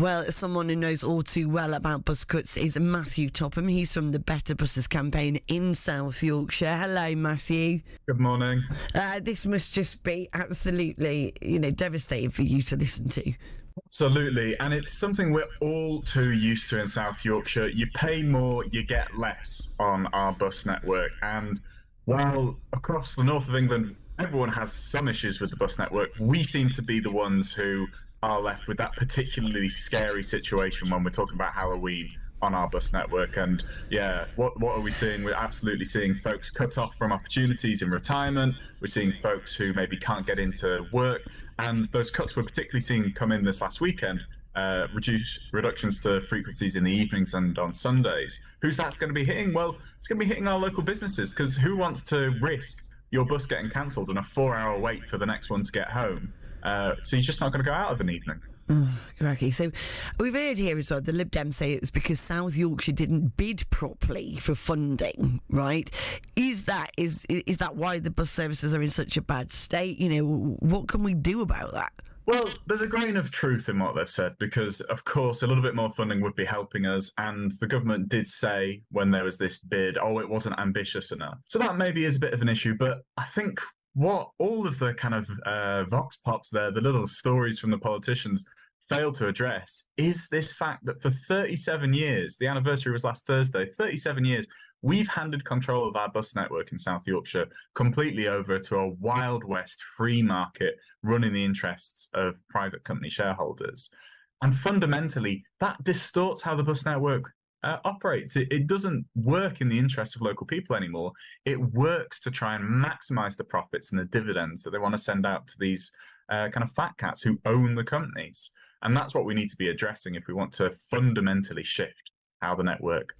Well, someone who knows all too well about bus cuts is Matthew Topham. He's from the Better Buses campaign in South Yorkshire. Hello, Matthew. Good morning. This must just be absolutely, devastating for you to listen to. Absolutely. And it's something we're all too used to in South Yorkshire. You pay more, you get less on our bus network. And while across the north of England, everyone has some issues with the bus network, we seem to be the ones who are left with that particularly scary situation when we're talking about Halloween on our bus network. And yeah, what are we seeing? We're absolutely seeing folks cut off from opportunities in retirement. We're seeing folks who maybe can't get into work. And those cuts we're particularly seeing come in this last weekend, reductions to frequencies in the evenings and on Sundays. Who's that going to be hitting? Well, it's going to be hitting our local businesses, because who wants to risk your bus getting cancelled and a 4-hour wait for the next one to get home? So you're just not going to go out of an evening. Okay, so we've heard here as well, the Lib Dems say it was because South Yorkshire didn't bid properly for funding, right? Is that why the bus services are in such a bad state? What can we do about that? Well, there's a grain of truth in what they've said, because, of course, a little bit more funding would be helping us. And the government did say when there was this bid, it wasn't ambitious enough. So that maybe is a bit of an issue. But I think what all of the kind of vox pops there, the little stories from the politicians, fail to address is this fact that for 37 years, the anniversary was last Thursday, 37 years, we've handed control of our bus network in South Yorkshire completely over to a Wild West free market run in the interests of private company shareholders. And fundamentally, that distorts how the bus network operates. It doesn't work in the interests of local people anymore. It works to try and maximize the profits and the dividends that they want to send out to these kind of fat cats who own the companies. And that's what we need to be addressing if we want to fundamentally shift how the network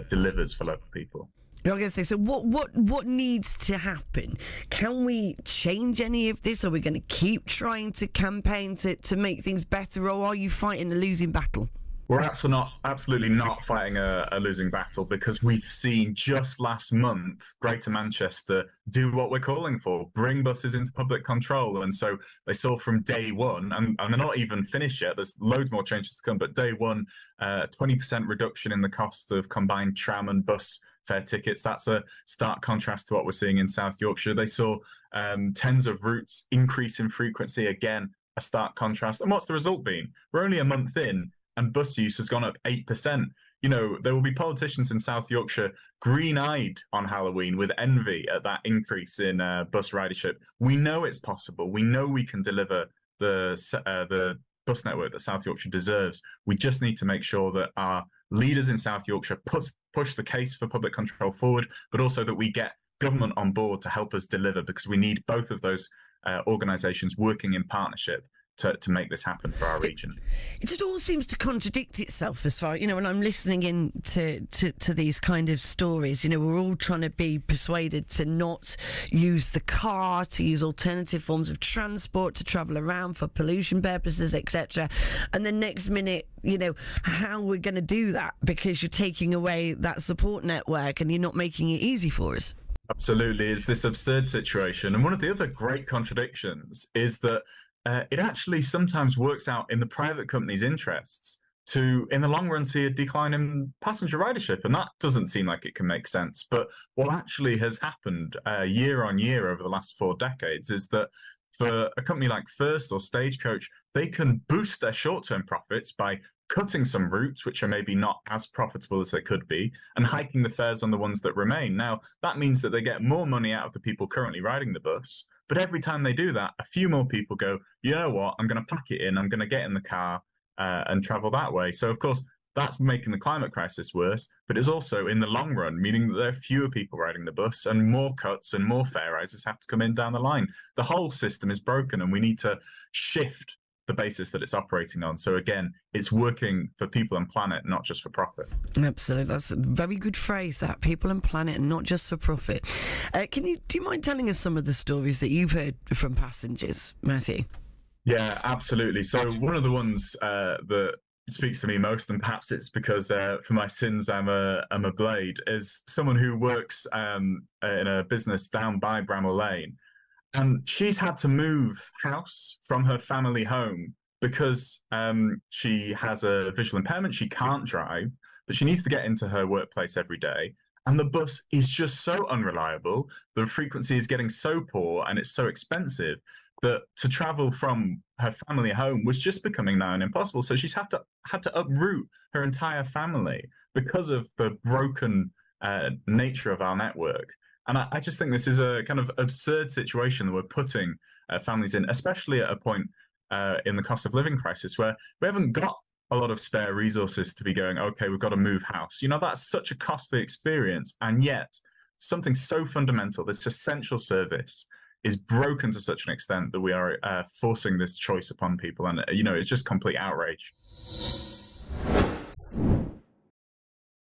delivers for local people. I was going to say, so what needs to happen? Can we change any of this? Are we going to keep trying to campaign to make things better, or are you fighting a losing battle? We're absolutely not fighting a losing battle, because we've seen just last month Greater Manchester do what we're calling for, bring buses into public control. And so they saw from day one, and they're not even finished yet, there's loads more changes to come, but day one, 20% reduction in the cost of combined tram and bus fare tickets. That's a stark contrast to what we're seeing in South Yorkshire. They saw tens of routes increase in frequency, again, a stark contrast. And what's the result been? We're only a month in, and bus use has gone up 8%. There will be politicians in South Yorkshire green-eyed on Halloween with envy at that increase in bus ridership. We know it's possible. We know we can deliver the bus network that South Yorkshire deserves. We just need to make sure that our leaders in South Yorkshire push the case for public control forward, but also that we get government on board to help us deliver, because we need both of those organisations working in partnership to make this happen for our region. It just all seems to contradict itself as far, when I'm listening in to these kind of stories, we're all trying to be persuaded to not use the car, to use alternative forms of transport, to travel around for pollution purposes, etc. And the next minute, how we're going to do that, because you're taking away that support network and you're not making it easy for us. Absolutely. It's this absurd situation. And one of the other great contradictions is that it actually sometimes works out in the private company's interests to, in the long run, see a decline in passenger ridership. And that doesn't seem like it can make sense. But what actually has happened year on year over the last 4 decades is that for a company like First or Stagecoach, they can boost their short-term profits by cutting some routes, which are maybe not as profitable as they could be, and hiking the fares on the ones that remain. Now, that means that they get more money out of the people currently riding the bus. But every time they do that, a few more people go, you know what, I'm going to pack it in, I'm going to get in the car and travel that way. So, of course, that's making the climate crisis worse, but it's also, in the long run, meaning that there are fewer people riding the bus and more cuts and more fare rises have to come in down the line. The whole system is broken, and we need to shift the basis that it's operating on. So again, it's working for people and planet, not just for profit. Absolutely. That's a very good phrase, that, people and planet and not just for profit. Do you mind telling us some of the stories that you've heard from passengers, Matthew? Yeah, absolutely. So one of the ones that speaks to me most, and perhaps it's because for my sins I'm a blade, is someone who works in a business down by Bramall Lane. And she's had to move house from her family home because she has a visual impairment, she can't drive, but she needs to get into her workplace every day. And the bus is just so unreliable. The frequency is getting so poor and it's so expensive that to travel from her family home was just becoming now impossible. So she's had to uproot her entire family because of the broken nature of our network. And I just think this is a kind of absurd situation that we're putting families in, especially at a point in the cost of living crisis where we haven't got a lot of spare resources to be going, okay, we've got to move house. That's such a costly experience. And yet something so fundamental, this essential service, is broken to such an extent that we are forcing this choice upon people. And, it's just complete outrage.